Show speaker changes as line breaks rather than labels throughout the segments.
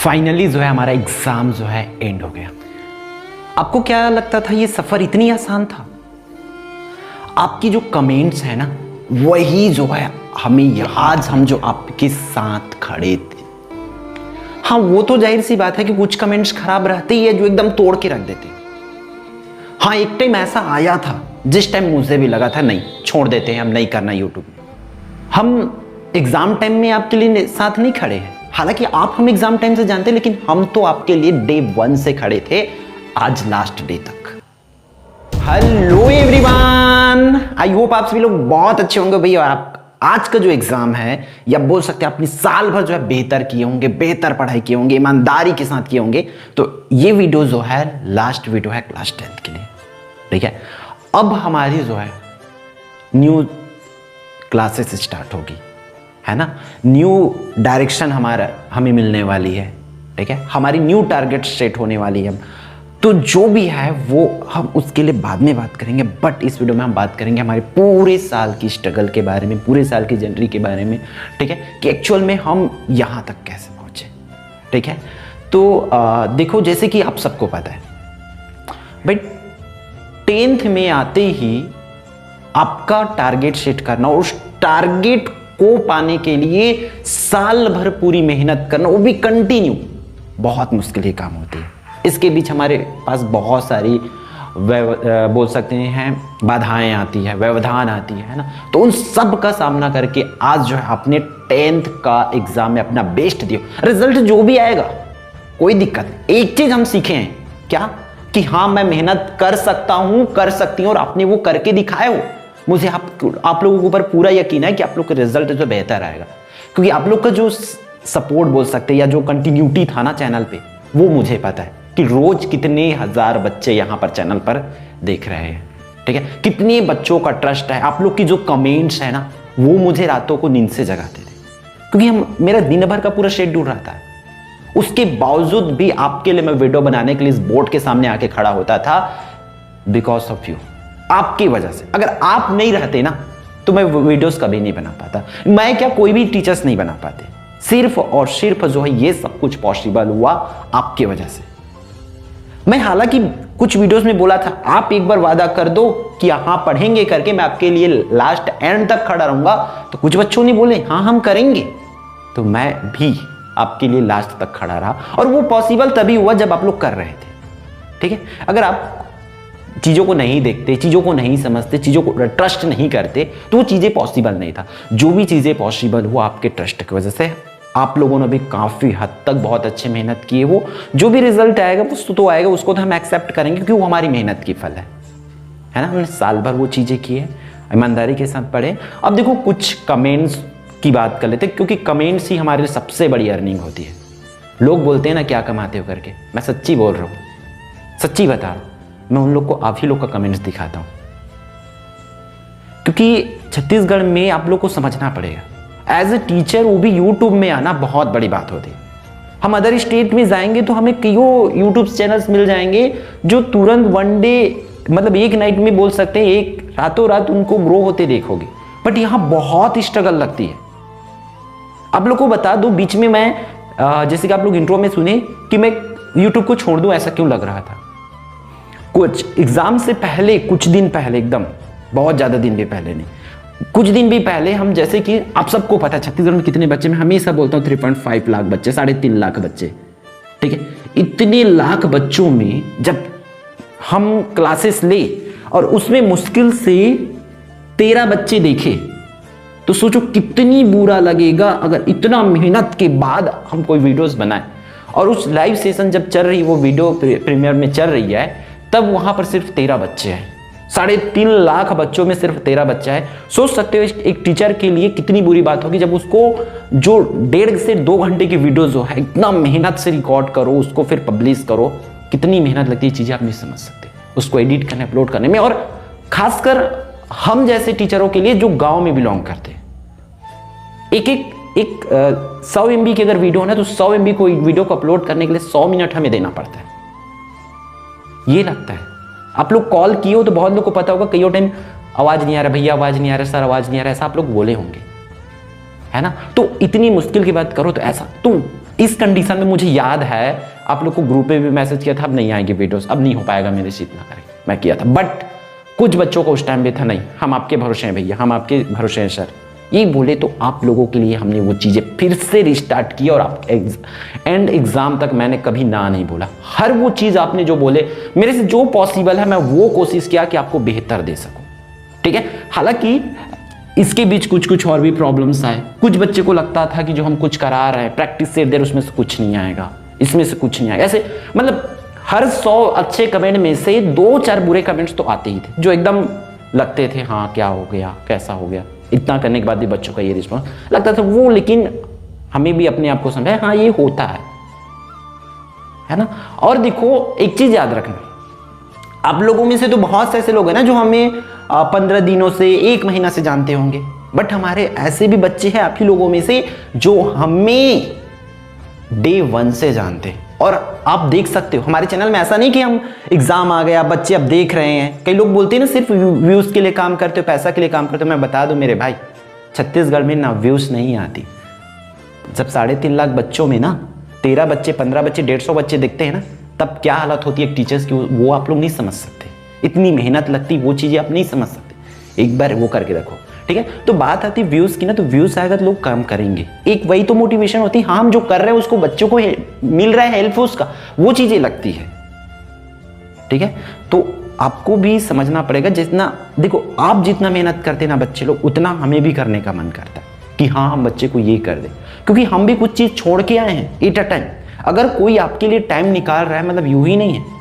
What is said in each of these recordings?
Finally जो है हमारा एग्जाम जो है एंड हो गया। आपको क्या लगता था ये सफर इतनी आसान था? आपकी जो कमेंट्स है ना, वही जो है हमें आज हम जो आपके साथ खड़े थे। हाँ, वो तो जाहिर सी बात है कि कुछ कमेंट्स खराब रहते ही है जो एकदम तोड़ के रख देते। हाँ, एक टाइम ऐसा आया था जिस टाइम मुझे भी लगा था नहीं, छोड़ देते हैं, हम नहीं करना यूट्यूब। हम एग्जाम टाइम में आपके लिए साथ नहीं खड़े हैं, हालांकि आप हम एग्जाम टाइम से जानते हैं, लेकिन हम तो आपके लिए डे 1 से खड़े थे आज लास्ट डे तक। हेलो एवरीवन, आई होप आप सभी लोग बहुत अच्छे होंगे भैया। और आप आज का जो एग्जाम है, या बोल सकते हैं अपनी साल भर जो है बेहतर किए होंगे, बेहतर पढ़ाई किए होंगे, ईमानदारी के साथ किए होंगे। तो ये वीडियो जो है लास्ट वीडियो है क्लास 10th के लिए, ठीक है। अब हमारी जो है न्यू क्लासेस स्टार्ट होगी, है ना। न्यू डायरेक्शन हमें मिलने वाली है, ठीक है। हमारी न्यू टारगेट सेट होने वाली है। तो जो भी है वो हम उसके लिए बाद में बात करेंगे, बट इस वीडियो में हम बात करेंगे हमारे पूरे साल की स्ट्रगल के बारे में, पूरे साल की जर्नी के बारे में, ठीक है, कि एक्चुअल में हम यहाँ तक कैसे पहुँचे, ठीक है। तो देखो, जैसे कि आप सबको पता है भाई, 10th में आते ही आपका टारगेट सेट करना और उस टारगेट को पाने के लिए साल भर पूरी मेहनत करना, वो भी कंटिन्यू, बहुत मुश्किल ही काम होती है। इसके बीच हमारे पास बहुत सारी बोल सकते हैं बाधाएं आती है, व्यवधान आती है ना। तो उन सब का सामना करके आज जो है आपने 10th का एग्जाम में अपना बेस्ट दियो। रिजल्ट जो भी आएगा कोई दिक्कत नहीं। एक चीज हम सीखे हैं क्या, कि हाँ, मैं मेहनत कर सकता हूं, कर सकती हूं, और आपने वो करके दिखाए हो। मुझे आप लोगों के ऊपर पूरा यकीन है कि आप लोग का रिजल्ट जो बेहतर आएगा, क्योंकि आप लोग का जो सपोर्ट बोल सकते हैं या जो कंटिन्यूटी था ना चैनल पे, वो मुझे पता है कि रोज कितने हजार बच्चे यहाँ पर चैनल पर देख रहे हैं, ठीक है। कितने बच्चों का ट्रस्ट है। आप लोग की जो कमेंट्स है ना, वो मुझे रातों को नींद से जगाते थे, क्योंकि मेरा दिन भर का पूरा शेड्यूल रहता है। उसके बावजूद भी आपके लिए मैं वीडियो बनाने के लिए इस बोर्ड के सामने आके खड़ा होता था, बिकॉज ऑफ यू, आपकी वजह से। अगर आप नहीं रहते ना, तो मैं वीडियोस कभी नहीं बना पाता। मैं क्या, कोई भी टीचर्स नहीं बना पाते। सिर्फ और सिर्फ जो है ये सब कुछ पॉसिबल हुआ आपके वजह से। मैं हालांकि कुछ वीडियोस में बोला था, आप एक बार वादा कर दो कि हाँ पढ़ेंगे करके, मैं आपके लिए लास्ट एंड तक खड़ा रहूंगा। तो कुछ बच्चों ने बोले हाँ हम करेंगे, तो मैं भी आपके लिए लास्ट तक खड़ा रहा। और वो पॉसिबल तभी हुआ जब आप लोग कर रहे थे, ठीक है। अगर आप चीजों को नहीं देखते, चीजों को नहीं समझते, चीजों को ट्रस्ट नहीं करते, तो वो चीजें पॉसिबल नहीं था। जो भी चीजें पॉसिबल हुआ आपके ट्रस्ट की वजह से। आप लोगों ने भी काफी हद तक बहुत अच्छे मेहनत की है। वो जो भी रिजल्ट आएगा वो तो आएगा, उसको तो हम एक्सेप्ट करेंगे, क्योंकि वो हमारी मेहनत की फल है ना। हमने साल भर वो चीजें की है, ईमानदारी के साथ पढ़े। अब देखो, कुछ कमेंट्स की बात कर लेते, क्योंकि कमेंट्स ही हमारे लिए सबसे बड़ी अर्निंग होती है। लोग बोलते हैं ना क्या कमाते हो करके, मैं सच्ची बोल रहा हूँ, सच्ची बता रहा हूँ। मैं उन लोग को, आप ही लोग का कमेंट्स दिखाता हूं, क्योंकि छत्तीसगढ़ में आप लोग को समझना पड़ेगा, एज ए टीचर वो भी यूट्यूब में आना बहुत बड़ी बात होती है। हम अदर स्टेट में जाएंगे तो हमें कईयों यूट्यूब चैनल्स मिल जाएंगे जो तुरंत वन डे, मतलब एक नाइट में बोल सकते हैं, एक रातों रात उनको ग्रो होते देखोगे। बट यहाँ बहुत स्ट्रगल लगती है। आप लोग को बता दो, बीच में मैं जैसे कि आप लोग इंट्रो में सुने कि मैं यूट्यूब को छोड़ दूं, ऐसा क्यों लग रहा था। कुछ एग्जाम से पहले, कुछ दिन पहले, एकदम बहुत ज्यादा दिन भी पहले नहीं, कुछ दिन भी पहले, हम जैसे कि आप सबको पता है छत्तीसगढ़ में कितने बच्चे, मैं हमेशा बोलता हूँ 3.5 लाख बच्चे, 3.5 लाख बच्चे, ठीक है। इतने लाख बच्चों में जब हम क्लासेस ले और उसमें मुश्किल से 13 बच्चे देखे, तो सोचो कितनी बुरा लगेगा अगर इतना मेहनत के बाद हम कोई वीडियोस बनाए। और उस लाइव सेशन जब चल रही, वो वीडियो प्रीमियर में चल रही है, तब वहां पर सिर्फ 13 बच्चे हैं। 3.5 लाख बच्चों में सिर्फ 13 बच्चा है। सोच सकते हो एक टीचर के लिए कितनी बुरी बात होगी, जब उसको जो 1.5 से 2 घंटे की वीडियो जो है, इतना मेहनत से रिकॉर्ड करो, उसको फिर पब्लिश करो, कितनी मेहनत लगती है, चीजें आप नहीं समझ सकते, उसको एडिट करने, अपलोड करने में। और खासकर हम जैसे टीचरों के लिए जो गाँव में बिलोंग करते हैं, एक 100 MB की अगर वीडियो है ना, तो 100 MB को वीडियो को अपलोड करने के लिए 100 मिनट हमें देना पड़ता है। ये लगता है। आप लोग कॉल किए हो तो बहुत लोग को पता होगा, कई टाइम आवाज नहीं आ रहा भैया, आवाज नहीं आ रहा सर, आवाज नहीं आ रहा, ऐसा आप लोग बोले होंगे, है ना। तो इतनी मुश्किल की बात करो तो ऐसा, तुम इस कंडीशन में मुझे याद है आप लोग को ग्रुप में भी मैसेज किया था, अब नहीं आएंगे वीडियोस, अब नहीं हो पाएगा मेरे से, इतना करें मैं किया था। बट कुछ बच्चों को उस टाइम भी था नहीं, हम आपके भरोसे हैं भैया, हम आपके भरोसे हैं सर, ये बोले तो आप लोगों के लिए हमने वो चीज़ें फिर से रिस्टार्ट की। और आप एंड एग्जाम तक मैंने कभी ना नहीं बोला। हर वो चीज़ आपने जो बोले, मेरे से जो पॉसिबल है मैं वो कोशिश किया कि आपको बेहतर दे सकूं, ठीक है। हालांकि इसके बीच कुछ कुछ और भी प्रॉब्लम्स आए। कुछ बच्चे को लगता था कि जो हम कुछ करा रहे हैं प्रैक्टिस से देर, उसमें से कुछ नहीं आएगा, इसमें से कुछ नहीं आएगा। ऐसे मतलब हर 100 अच्छे कमेंट में से 2-4 बुरे कमेंट्स तो आते ही थे, जो एकदम लगते थे हाँ क्या हो गया, कैसा हो गया। इतना करने के बाद भी बच्चों का ये रिस्पॉन्स लगता था वो, लेकिन हमें भी अपने आप को समझा हाँ ये होता है ना। और देखो एक चीज याद रखना, आप लोगों में से तो बहुत से ऐसे लोग हैं ना जो हमें 15 दिनों से 1 महीना से जानते होंगे, बट हमारे ऐसे भी बच्चे हैं आप ही लोगों में से जो हमें डे 1 से जानते हैं। और आप देख सकते हो हमारे चैनल में ऐसा नहीं कि हम एग्जाम आ गया बच्चे अब देख रहे हैं। कई लोग बोलते हैं ना सिर्फ व्यूज के लिए काम करते हो, पैसा के लिए काम करते हो। मैं बता दूं मेरे भाई, छत्तीसगढ़ में ना व्यूज नहीं आती। जब 3.5 लाख बच्चों में ना 13 बच्चे 15 बच्चे 150 बच्चे दिखते हैं ना, तब क्या हालत होती है एक टीचर्स की, वो आप लोग नहीं समझ सकते। इतनी मेहनत लगती, वो चीजें आप नहीं समझ सकते। एक बार वो करके रखो, ठीक है। तो बात आती है व्यूज की ना, तो व्यूज आएगा तो लोग काम करेंगे। एक वही तो मोटिवेशन होती है, हाँ हम जो कर रहे हैं उसको बच्चों को मिल रहा है हेल्प उसका, वो चीजें लगती है, ठीक है। तो आपको भी समझना पड़ेगा, जितना देखो आप जितना मेहनत करते ना बच्चे लोग, उतना हमें भी करने का मन करता है कि हाँ हम बच्चे को ये कर दे, क्योंकि हम भी कुछ चीज छोड़ के आए हैं एट अ टाइम। अगर कोई आपके लिए टाइम निकाल रहा है मतलब यूं ही नहीं है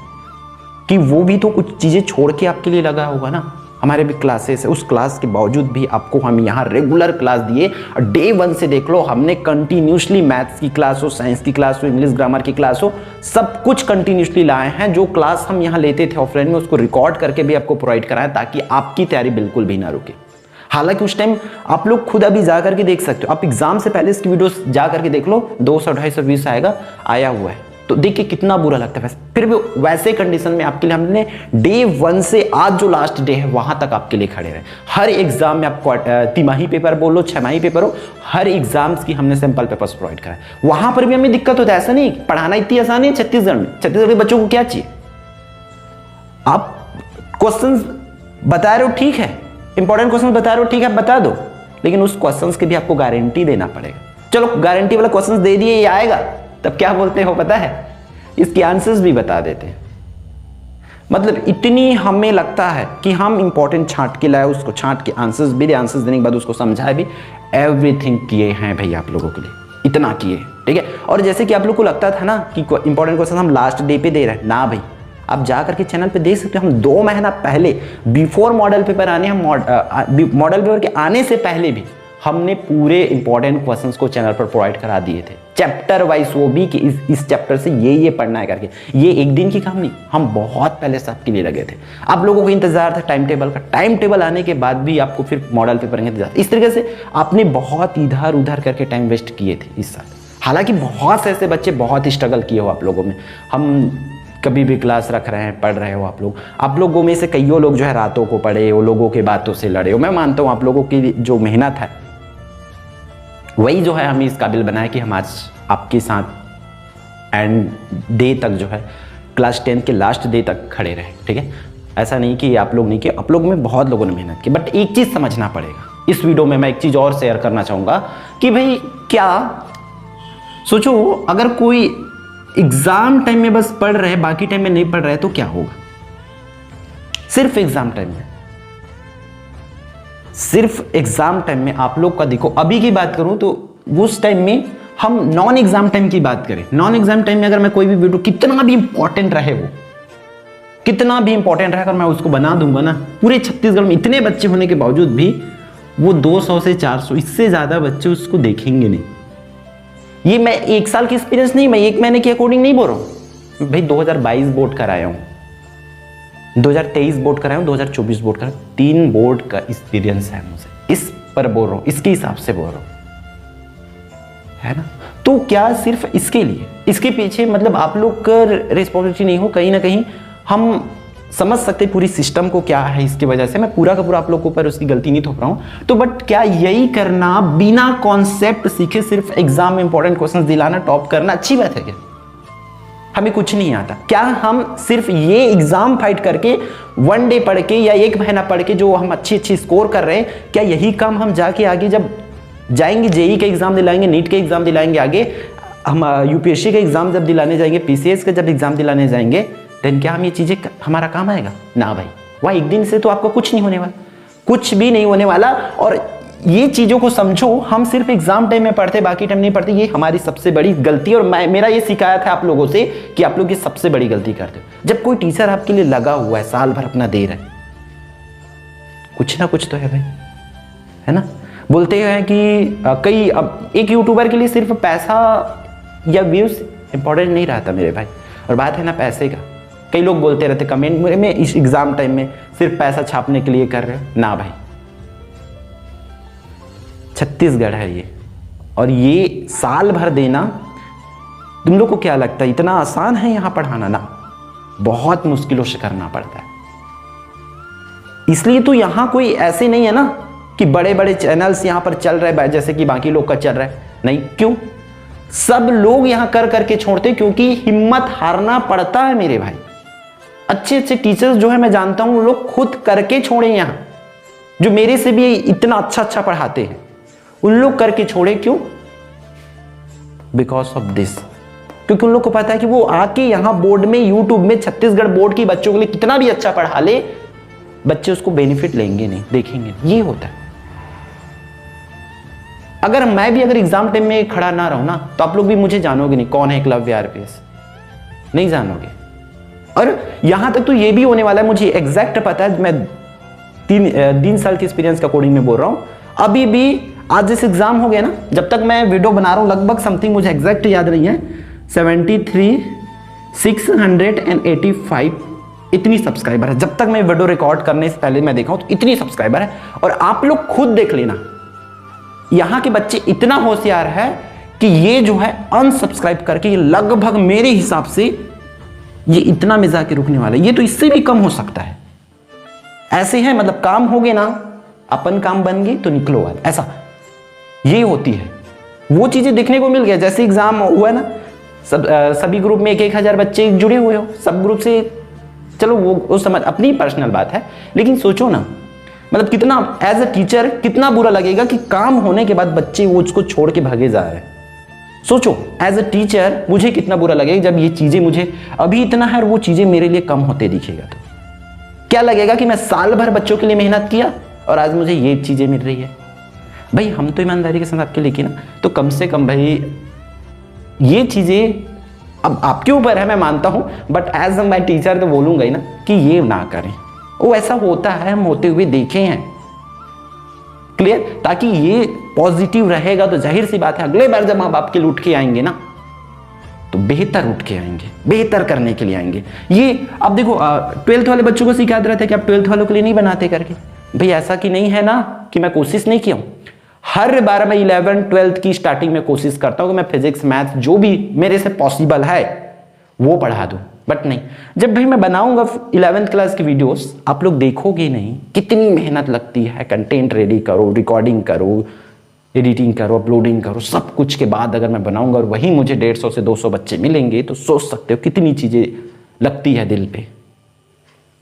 कि वो भी तो कुछ चीजें छोड़ के आपके लिए लगा होगा ना। हमारे भी क्लासेस है, उस क्लास के बावजूद भी आपको हम यहाँ रेगुलर क्लास दिए। और डे 1 से देख लो हमने कंटिन्यूसली मैथ्स की क्लास हो, साइंस की क्लास हो, इंग्लिश ग्रामर की क्लास हो, सब कुछ कंटिन्यूसली लाए हैं। जो क्लास हम यहाँ लेते थे ऑफलाइन में, उसको रिकॉर्ड करके भी आपको प्रोवाइड कराएं ताकि आपकी तैयारी बिल्कुल भी ना रुके। हालांकि उस टाइम आप लोग खुद अभी जा करके देख सकते हो, आप एग्जाम से पहले इसकी वीडियोस जा करके देख लो, 200-250 व्यूज आया हुआ है, तो देख के कितना बुरा लगता है। फिर भी वैसे कंडीशन में आपके लिए हमने डे 1 से आज जो लास्ट डे है वहां तक आपके लिए खड़े रहे। हर एग्जाम में आपको तिमाही पेपर बोलो, 6 माही पेपर हो, हर एग्जाम्स की हमने सैंपल पेपर्स प्रोवाइड कराए। वहां पर भी हमें दिक्कत होता है, ऐसा नहीं पढ़ाना इतनी आसान है छत्तीसगढ़ में। छत्तीसगढ़ के बच्चों को क्या चाहिए, आप क्वेश्चन बता रहे हो ठीक है, इंपॉर्टेंट क्वेश्चन बता रहे हो ठीक है, बता दो, लेकिन उस क्वेश्चन की भी आपको गारंटी देना पड़ेगा। चलो गारंटी वाला क्वेश्चन दे दिए, ये आएगा, तब क्या बोलते हो पता है, इसके आंसर्स भी बता देते हैं। मतलब इतनी हमें लगता है कि हम इंपॉर्टेंट छांट के लाए, उसको छांट के आंसर्स भी दे, आंसर्स देने के बाद उसको समझाए भी, एवरीथिंग किए हैं भैया आप लोगों के लिए, इतना किए, ठीक है। और जैसे कि आप लोग को लगता था ना कि इंपॉर्टेंट क्वेश्चन हम लास्ट डे पे दे रहे हैं, ना भाई आप जा करके चैनल पे देख सकते हो। हम 2 महीना पहले बिफोर मॉडल पेपर आने, हम मॉडल पेपर के आने से पहले भी हमने पूरे इंपॉर्टेंट क्वेश्चंस को चैनल पर प्रोवाइड करा दिए थे, चैप्टर वाइज, वो भी कि इस चैप्टर से ये पढ़ना है करके। ये एक दिन की काम नहीं, हम बहुत पहले से आपके लिए लगे थे। आप लोगों को इंतजार था टाइम टेबल का, टाइम टेबल आने के बाद भी आपको फिर मॉडल पेपर का इंतजार। इस तरीके से आपने बहुत इधर उधर करके टाइम वेस्ट किए थे इस साल। हालांकि बहुत से ऐसे बच्चे बहुत स्ट्रगल किए हो आप लोगों में, हम कभी भी क्लास रख रहे हैं, पढ़ रहे हो आप लोगों में से कईयों लोग जो है रातों को पढ़े हो, लोगों के बातों से लड़े हो। मैं मानता हूँ आप लोगों की जो मेहनत है वही जो है हमें इस काबिल बनाया कि हम आज आपके साथ एंड डे तक जो है क्लास 10 के लास्ट डे तक खड़े रहे, ठीक है। ऐसा नहीं कि आप लोग नहीं किए, आप लोग में बहुत लोगों ने मेहनत की। बट एक चीज़ समझना पड़ेगा, इस वीडियो में मैं एक चीज़ और शेयर करना चाहूँगा कि भाई क्या सोचो, अगर कोई एग्जाम टाइम में बस पढ़ रहे, बाकी टाइम में नहीं पढ़ रहे तो क्या होगा। सिर्फ एग्जाम टाइम में, सिर्फ एग्जाम टाइम में आप लोग का देखो, अभी की बात करूं तो उस टाइम में हम नॉन एग्जाम टाइम की बात करें, नॉन एग्जाम टाइम में अगर मैं कोई भी वीडियो कितना भी इंपॉर्टेंट रहे, वो कितना भी इंपॉर्टेंट रहे, अगर मैं उसको बना दूंगा ना, पूरे छत्तीसगढ़ में इतने बच्चे होने के बावजूद भी वो 200 से 400 इससे ज्यादा बच्चे उसको देखेंगे नहीं। ये मैं 1 साल की एक्सपीरियंस नहीं, मैं 1 महीने के अकॉर्डिंग नहीं बोल रहा हूं भाई। 2022 बोर्ड कराया हूं, 2023 बोर्ड कराया हूं, 2024 बोर्ड कराया, 3 बोर्ड का एक्सपीरियंस है मुझे, इस पर बोल रहा हूं, इसके हिसाब से बोल रहा हूं, है ना। तो क्या सिर्फ इसके लिए, इसके पीछे मतलब आप लोग का रिस्पॉन्सिबिलिटी नहीं हो, कहीं ना कहीं हम समझ सकते पूरी सिस्टम को क्या है, इसकी वजह से मैं पूरा का पूरा आप लोगों के ऊपर उसकी गलती नहीं थोप रहा हूं। तो बट क्या यही करना, बिना कॉन्सेप्ट सीखे सिर्फ एग्जाम में इंपॉर्टेंट क्वेश्चंस दिलाना, टॉप करना अच्छी बात है क्या? हमें कुछ नहीं आता क्या? हम सिर्फ ये एग्जाम फाइट करके वन डे पढ़ के या एक महीना पढ़ के जो हम अच्छी स्कोर कर रहे हैं, क्या यही काम हम जाके आगे जब जाएंगे, जेई का एग्जाम दिलाएंगे, नीट के एग्जाम दिलाएंगे, आगे हम यूपीएससी का एग्जाम जब दिलाने जाएंगे, पीसीएस का जब एग्जाम दिलाने जाएंगे, देन क्या हम ये चीजें हमारा काम आएगा? ना भाई, वह एक दिन से तो आपको कुछ नहीं होने वाला, कुछ भी नहीं होने वाला। और ये चीजों को समझो, हम सिर्फ एग्जाम टाइम में पढ़ते, बाकी टाइम नहीं पढ़ते, ये हमारी सबसे बड़ी गलती। और मेरा ये शिकायत है आप लोगों से कि आप लोग ये सबसे बड़ी गलती करते हो। जब कोई टीचर आपके लिए लगा हुआ है, साल भर अपना दे रहा है, कुछ ना कुछ तो है भाई, है ना? बोलते हैं कि कई, अब एक यूट्यूबर के लिए सिर्फ पैसा या व्यूज इंपॉर्टेंट नहीं रहता मेरे भाई। और बात है ना पैसे का, कई लोग बोलते रहते कमेंट में, इस एग्जाम टाइम में सिर्फ पैसा छापने के लिए कर रहे हो। ना भाई, छत्तीसगढ़ है ये, और ये साल भर देना, तुम लोग को क्या लगता है इतना आसान है यहां पढ़ाना? ना, बहुत मुश्किलों से करना पड़ता है। इसलिए तो यहां कोई ऐसे नहीं है ना कि बड़े बड़े चैनल्स यहां पर चल रहे हैं जैसे कि बाकी लोग का चल रहा है, नहीं। क्यों? सब लोग यहां कर करके छोड़ते, क्योंकि हिम्मत हारना पड़ता है मेरे भाई। अच्छे अच्छे टीचर्स जो है मैं जानता हूं, लोग खुद करके छोड़े यहां, जो मेरे से भी इतना अच्छा पढ़ाते हैं, उन लोग करके छोड़े। क्यों? बिकॉज ऑफ दिस, क्योंकि उन लोग को पता है कि वो आके यहां बोर्ड में, यूट्यूब में, छत्तीसगढ़ बोर्ड के बच्चों के लिए कितना भी अच्छा पढ़ा ले, बच्चे उसको बेनिफिट लेंगे नहीं, देखेंगे। ये होता है। अगर मैं भी अगर एग्जाम टाइम में खड़ा ना रहूं ना, तो आप लोग भी मुझे जानोगे नहीं कौन है एकलव्य आरपीएस, नहीं जानोगे। और यहां तक तो ये भी होने वाला है, मुझे एग्जैक्ट पता है, मैं 3 साल के एक्सपीरियंस का कोडिंग में बोल रहा हूं। अभी भी आज जैसे एग्जाम हो गया ना, जब तक मैं वीडियो बना रहा हूं, लगभग समथिंग मुझे एग्जैक्ट याद नहीं है, 73,685 इतनी सब्सक्राइबर है। जब तक मैं वीडियो रिकॉर्ड करने से पहले मैं देखा हूं, तो इतनी सब्सक्राइबर है। और आप लोग खुद देख लेना, यहां के बच्चे इतना होशियार है कि ये जो है अनसब्सक्राइब करके लगभग मेरे हिसाब से ये इतना में जाके रुकने वाला है। ये तो इससे भी कम हो सकता है। ऐसे है, मतलब काम हो गए ना, अपन काम बन गए तो निकलो वाला, ऐसा ये होती है। वो चीजें देखने को मिल गया। जैसे एग्जाम हुआ है ना, सभी ग्रुप में 1,000 बच्चे जुड़े हुए हो, सब ग्रुप से, चलो वो समझ अपनी पर्सनल बात है, लेकिन सोचो ना, मतलब कितना एज अ टीचर कितना बुरा लगेगा कि काम होने के बाद बच्चे वो उसको छोड़ के भागे जा रहे हैं। सोचो एज अ टीचर मुझे कितना बुरा लगेगा जब ये चीजें मुझे अभी इतना है और वो चीजें मेरे लिए कम होते दिखेगा। तो क्या लगेगा कि मैं साल भर बच्चों के लिए मेहनत किया और आज मुझे ये चीजें मिल रही है। भाई हम तो ईमानदारी के साथ आपके लेके ना, तो कम से कम भाई ये चीजें अब आपके ऊपर है, मैं मानता हूं, but as a my teacher तो बोलूंगा ही ना कि ये ना करें। वो ऐसा होता है, हम होते हुए देखे हैं, क्लियर। ताकि ये पॉजिटिव रहेगा तो जाहिर सी बात है अगले बार जब माँ बाप के लिए उठ के आएंगे ना, तो बेहतर उठ के आएंगे, बेहतर करने के लिए आएंगे। ये अब देखो 12th वाले बच्चों को सिखाते रहते हैं कि आप 12th वालों के लिए नहीं बनाते करके। भाई ऐसा कि नहीं है ना कि मैं कोशिश नहीं किया हूं। हर बार मैं 11th 12th की स्टार्टिंग में कोशिश करता हूं कि मैं फिजिक्स मैथ जो भी मेरे से पॉसिबल है वो पढ़ा दूं, बट नहीं। जब भाई मैं बनाऊंगा 11th क्लास की वीडियोस, आप लोग देखोगे नहीं कितनी मेहनत लगती है। कंटेंट रेडी करो, रिकॉर्डिंग करो, एडिटिंग करो, अपलोडिंग करो, सब कुछ के बाद अगर मैं बनाऊंगा और वही मुझे 150 से 200 बच्चे मिलेंगे, तो सोच सकते हो कितनी चीजें लगती है दिल पे,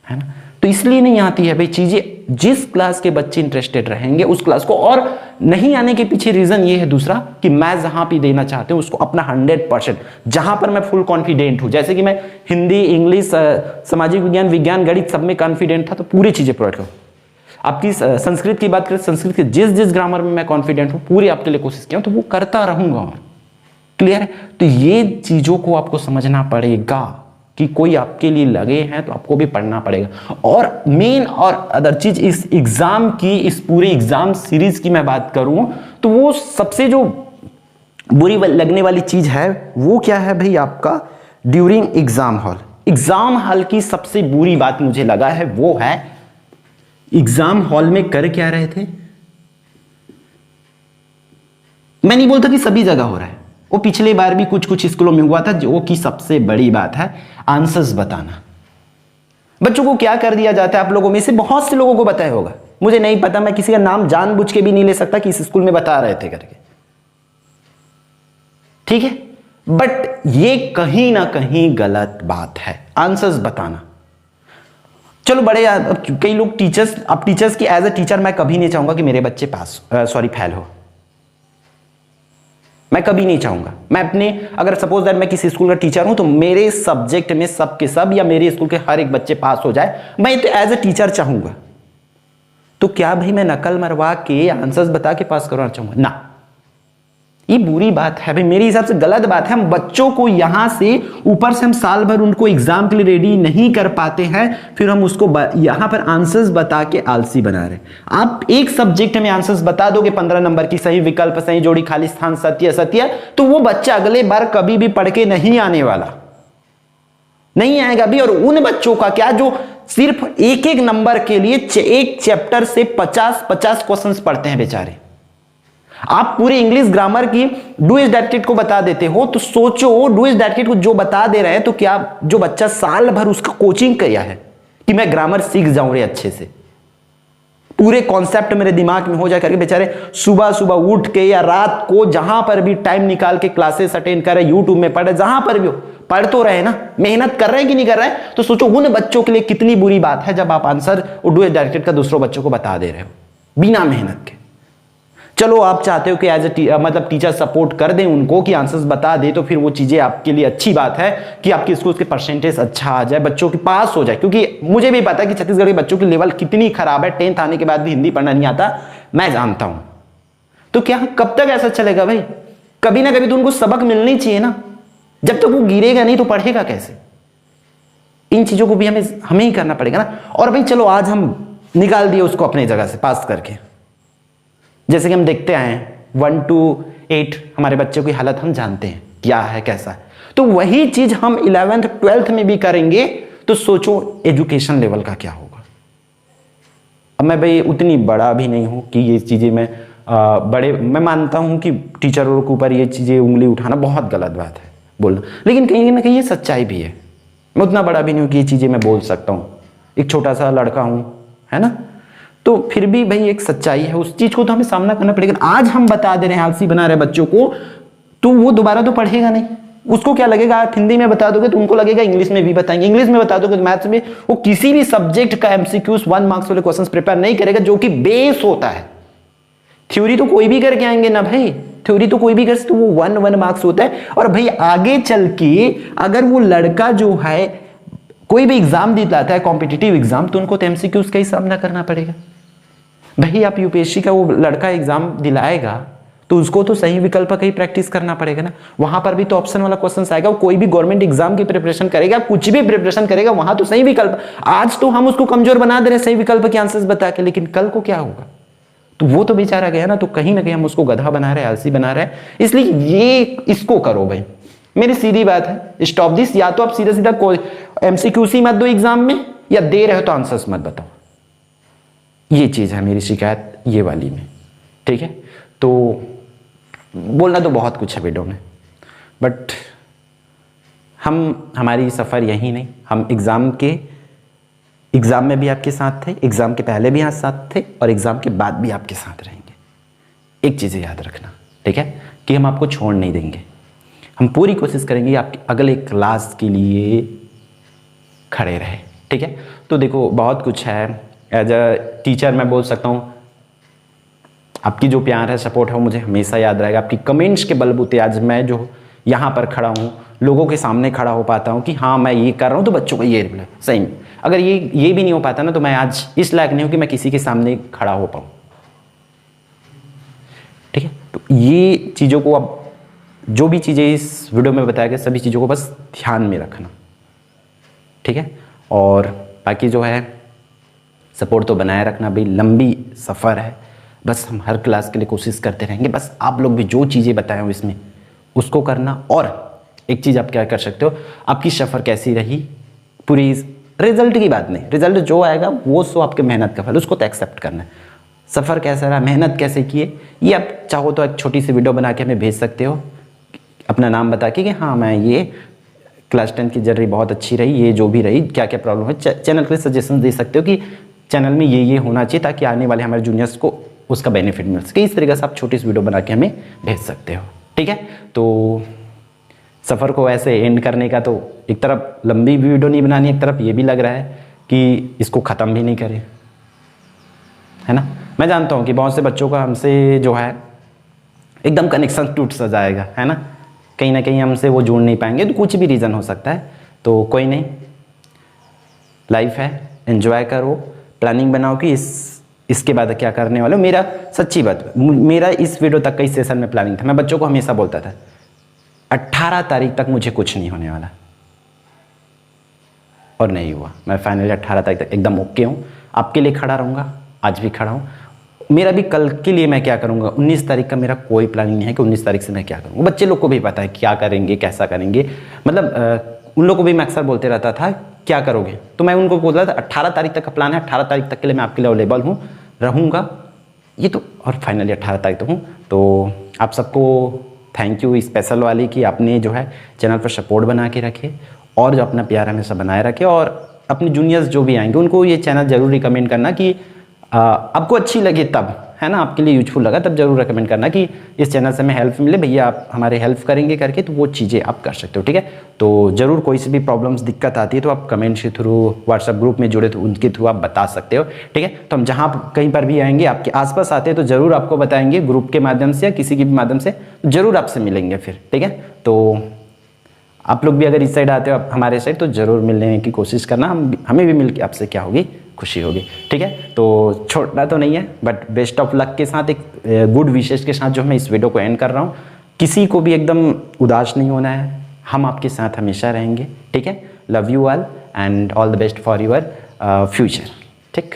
है ना। तो इसलिए नहीं आती है भाई चीजें। जिस क्लास के बच्चे इंटरेस्टेड रहेंगे उस क्लास को, और नहीं आने के पीछे रीजन ये है दूसरा कि मैं जहां भी देना चाहते हूं उसको अपना 100%, जहां पर मैं फुल कॉन्फिडेंट हूं। जैसे कि मैं हिंदी, इंग्लिश, सामाजिक विज्ञान, विज्ञान, गणित सब में कॉन्फिडेंट था, तो पूरी चीजें प्रोवाइड करूं। आपकी संस्कृत की बात करें, संस्कृत के जिस ग्रामर में मैं कॉन्फिडेंट हूं, पूरी आपके लिए कोशिश किया, तो वो करता रहूंगा। क्लियर है। तो ये चीजों को आपको समझना पड़ेगा कि कोई आपके लिए लगे हैं तो आपको भी पढ़ना पड़ेगा। और मेन और अदर चीज, इस एग्जाम की, इस पूरे एग्जाम सीरीज की मैं बात करूं तो वो सबसे जो बुरी लगने वाली चीज है वो क्या है भाई, आपका during exam hall. Exam hall की सबसे बुरी बात मुझे लगा है वो है, एग्जाम हॉल में कर क्या रहे थे। मैं नहीं बोलता कि सभी जगह हो रहा है, वो पिछले बार भी कुछ स्कूलों में हुआ था, जो कि सबसे बड़ी बात है आंसर्स बताना। बच्चों को क्या कर दिया जाता है, आप लोगों में से बहुत से लोगों को बताया होगा, मुझे नहीं पता, मैं किसी का नाम जानबूझ के भी नहीं ले सकता कि इस स्कूल में बता रहे थे करके, ठीक है। बट ये कहीं ना कहीं गलत बात है, आंसर्स बताना। चलो बड़े कई लोग टीचर्स, अब टीचर्स की एज ए टीचर मैं कभी नहीं चाहूंगा कि मेरे बच्चे फेल हो, मैं कभी नहीं चाहूंगा। मैं अपने, अगर सपोज दैट मैं किसी स्कूल का टीचर हूं तो मेरे सब्जेक्ट में सब के सब या मेरे स्कूल के हर एक बच्चे पास हो जाए, मैं तो एज ए टीचर चाहूंगा। तो क्या भाई मैं नकल मरवा के आंसर्स बता के पास करवाना चाहूंगा? ना, ये बुरी बात है भाई, मेरे हिसाब से गलत बात है। हम बच्चों को यहां से ऊपर से हम साल भर उनको एग्जाम के लिए रेडी नहीं कर पाते हैं, फिर हम उसको यहां पर आंसर्स बता के आलसी बना रहे हैं। आप एक सब्जेक्ट में आंसर्स बता दोगे 15 नंबर की, सही विकल्प, सही जोड़ी, खाली स्थान, सत्य असत्य, तो वो बच्चा अगले बार कभी भी पढ़ के नहीं आने वाला, नहीं आएगा भी। और उन बच्चों का क्या जो सिर्फ एक एक नंबर के लिए एक चैप्टर से 50-50 क्वेश्चंस पढ़ते हैं बेचारे। आप पूरे इंग्लिश ग्रामर की डू इज दैट किट को बता देते हो, तो सोचो डू इज दैट किट को जो बता दे रहे हैं, तो क्या जो बच्चा साल भर उसका कोचिंग किया है कि मैं ग्रामर सीख जाऊं रे अच्छे से, पूरे कॉन्सेप्ट मेरे दिमाग में हो जाए करके, बेचारे सुबह सुबह उठ के या रात को जहां पर भी टाइम निकाल के क्लासेस अटेंड करे, यूट्यूब में पढ़े, जहां पर भी हो पढ़ तो रहे ना, मेहनत कर रहे हैं कि नहीं कर रहे हैं। तो सोचो उन बच्चों के लिए कितनी बुरी बात है जब आप answer do is that kit का दूसरों बच्चों को बता दे रहे हो बिना मेहनत के। चलो आप चाहते हो कि एज ए मतलब टीचर सपोर्ट कर दें उनको कि आंसर्स बता दे, तो फिर वो चीजें आपके लिए अच्छी बात है कि आपके स्कूल के परसेंटेज अच्छा आ जाए, बच्चों के पास हो जाए। क्योंकि मुझे भी पता है कि छत्तीसगढ़ के बच्चों की लेवल कितनी खराब है, 10th आने के बाद भी हिंदी पढ़ना नहीं आता, मैं जानता हूं। तो क्या कब तक ऐसा चलेगा भाई? कभी ना कभी तो उनको सबक मिलनी चाहिए ना, जब तक वो गिरेगा नहीं तो पढ़ेगा कैसे? इन चीजों को भी हमें ही करना पड़ेगा ना। और भाई चलो आज हम निकाल दिए उसको अपनी जगह से पास करके, जैसे कि हम देखते आए 1 to 8 हमारे बच्चों की हालत हम जानते हैं क्या है कैसा है, तो वही चीज हम 11th 12th में भी करेंगे, तो सोचो एजुकेशन लेवल का क्या होगा। अब मैं भाई उतनी बड़ा भी नहीं हूं कि ये चीजें मैं मानता हूं कि टीचरों के ऊपर ये चीजें उंगली उठाना बहुत गलत बात है बोलना, लेकिन कहीं ना कहीं ये सच्चाई भी है। मैं उतना बड़ा भी नहीं हूं कि ये चीजें मैं बोल सकता हूं, एक छोटा सा लड़का हूं, है ना, तो फिर भी भाई एक सच्चाई है, उस चीज को तो हमें सामना करना पड़ेगा। आज हम बता दे रहे हैं, आलसी बना रहे हैं बच्चों को, तो वो दोबारा तो पढ़ेगा नहीं। उसको क्या लगेगा, आप हिंदी में बता दोगे तो उनको लगेगा इंग्लिश में भी बताएंगे, इंग्लिश में बता दोगे तो मैथ्स में, वो किसी भी सब्जेक्ट का एमसीक्यूज 1 मार्क्स वाले क्वेश्चंस प्रिपेयर नहीं करेगा, जो कि बेस होता है। थ्योरी तो कोई भी करके आएंगे ना भाई, थ्योरी तो कोई भी कर, तो वो 1 मार्क्स होता है। और भाई आगे चल के अगर वो लड़का जो है कोई भी एग्जाम दिलाता है, कॉम्पिटिटिव एग्जाम, तो उनको तो एमसीक्यूज का ही सामना करना पड़ेगा। भाई आप यूपीएससी का वो लड़का एग्जाम दिलाएगा तो उसको तो सही विकल्प का ही प्रैक्टिस करना पड़ेगा ना, वहां पर भी तो ऑप्शन वाला क्वेश्चन आएगा। वो कोई भी गवर्नमेंट एग्जाम की प्रिपरेशन करेगा, कुछ भी प्रिपरेशन करेगा, वहां तो सही विकल्प। आज तो हम उसको कमजोर बना दे रहे हैं सही विकल्प के आंसर्स बता के, लेकिन कल को क्या होगा? तो वो तो बेचारा गया ना। तो कहीं ना कहीं हम उसको गधा बना रहे हैं, आलसी बना रहे हैं। इसलिए ये इसको करो भाई, मेरी सीधी बात है, स्टॉप दिस। या तो आप सीधा सीधा कोई एमसीक्यूसी मत दो एग्जाम में, या दे रहे हो तो आंसर्स मत बताओ। ये चीज है मेरी शिकायत ये वाली में, ठीक है। तो बोलना तो बहुत कुछ है वीडियो में, बट हमारी सफर यही नहीं, हम एग्जाम में भी आपके साथ थे, एग्जाम के पहले भी साथ थे, और एग्जाम के बाद भी आपके साथ रहेंगे। एक चीज याद रखना, ठीक है, कि हम आपको छोड़ नहीं देंगे। हम पूरी कोशिश करेंगे आपके अगले क्लास के लिए खड़े रहे, ठीक है। तो देखो बहुत कुछ है, एज अ टीचर मैं बोल सकता हूँ आपकी जो प्यार है, सपोर्ट है, वो मुझे हमेशा याद रहेगा। आपकी कमेंट्स के बलबूते आज मैं जो यहाँ पर खड़ा हूँ, लोगों के सामने खड़ा हो पाता हूँ कि हाँ मैं ये कर रहा हूँ, तो बच्चों को ये रिप्लाई सही में। अगर ये भी नहीं हो पाता ना, तो मैं आज इस लायक नहीं हूँ कि मैं किसी के सामने खड़ा हो पाऊँ, ठीक है। तो ये चीज़ों को, अब जो भी चीज़ें इस वीडियो में बताया गया, सभी चीज़ों को बस ध्यान में रखना, ठीक है। और बाकी जो है सपोर्ट तो बनाए रखना भाई, लंबी सफ़र है, बस हम हर क्लास के लिए कोशिश करते रहेंगे। बस आप लोग भी जो चीज़ें बताए हो इसमें उसको करना। और एक चीज़ आप क्या कर सकते हो, आपकी सफ़र कैसी रही, पूरी रिजल्ट की बात नहीं, रिजल्ट जो आएगा वो सो आपके मेहनत का फल, उसको तो एक्सेप्ट करना है। सफ़र कैसा रहा, मेहनत कैसे किए, ये आप चाहो तो एक छोटी सी वीडियो बना के हमें भेज सकते हो, अपना नाम बता के कि हाँ मैं ये क्लास 10 की जर्नी बहुत अच्छी रही, ये जो भी रही, क्या क्या प्रॉब्लम है चैनल के लिए सजेशन दे सकते हो कि चैनल में ये होना चाहिए ताकि आने वाले हमारे जूनियर्स को उसका बेनिफिट मिल सके। इस तरीके से आप छोटी सी वीडियो बना के हमें भेज सकते हो, ठीक है। तो सफ़र को ऐसे एंड करने का, तो एक तरफ लंबी वीडियो नहीं बनानी, एक तरफ ये भी लग रहा है कि इसको ख़त्म भी नहीं करें, है ना। मैं जानता हूँ कि बहुत से बच्चों का हमसे जो है एकदम कनेक्शन टूट सा जाएगा, है ना, कहीं ना कहीं हमसे वो जुड़ नहीं पाएंगे, तो कुछ भी रीज़न हो सकता है। तो कोई नहीं, लाइफ है, एंजॉय करो, प्लानिंग बनाओ कि इसके बाद क्या करने वाले हो। मेरा सच्ची बात, मेरा इस वीडियो तक का इस सेशन में प्लानिंग था, मैं बच्चों को हमेशा बोलता था 18 तारीख तक मुझे कुछ नहीं होने वाला, और नहीं हुआ। मैं फाइनली 18 तारीख तक एकदम ओके हूँ, आपके लिए खड़ा रहूँगा, आज भी खड़ा हूँ। मेरा भी कल के लिए मैं क्या करूँगा, 19 तारीख का मेरा कोई प्लानिंग नहीं है कि 19 तारीख से मैं क्या करूँगा। बच्चे लोग को भी पता है क्या करेंगे, कैसा करेंगे, मतलब उन लोग को भी मैं अक्सर बोलते रहता था क्या करोगे, तो मैं उनको बोल रहा था 18 तारीख तक का प्लान है, 18 तारीख तक के लिए मैं आपके लिए अवेलेबल हूँ, रहूँगा ये तो, और फाइनली 18 तारीख तक हूँ। तो आप सबको थैंक यू स्पेशल वाली कि आपने जो है चैनल पर सपोर्ट बना के रखे, और जो अपना प्यार हमेशा बनाए रखे, और अपने जूनियर्स जो भी आएंगे उनको ये चैनल ज़रूर रिकमेंड करना कि आपको अच्छी लगे तब, है ना, आपके लिए यूजफुल लगा तब जरूर रिकमेंड करना कि इस चैनल से हमें हेल्प मिले, भैया आप हमारे हेल्प करेंगे करके, तो वो चीज़ें आप कर सकते हो, ठीक है। तो ज़रूर कोई सी भी प्रॉब्लम्स दिक्कत आती है तो आप कमेंट्स के थ्रू, व्हाट्सएप ग्रुप में जुड़े तो उनके थ्रू आप बता सकते हो, ठीक है। तो हम जहाँ कहीं पर भी आएंगे, आपके आसपास आते हैं तो ज़रूर आपको बताएंगे, ग्रुप के माध्यम से या किसी के भी माध्यम से ज़रूर आपसे मिलेंगे फिर, ठीक है। तो आप लोग भी अगर इस साइड आते हो आप हमारे साइड, तो ज़रूर मिलने की कोशिश करना, हमें भी मिल के आपसे क्या होगी, खुशी होगी, ठीक है। तो छोड़ना तो नहीं है, बट बेस्ट ऑफ लक के साथ, एक गुड विशेष के साथ जो मैं इस वीडियो को एंड कर रहा हूँ। किसी को भी एकदम उदास नहीं होना है, हम आपके साथ हमेशा रहेंगे, ठीक है। Love you all and all the best for your future, ठीक।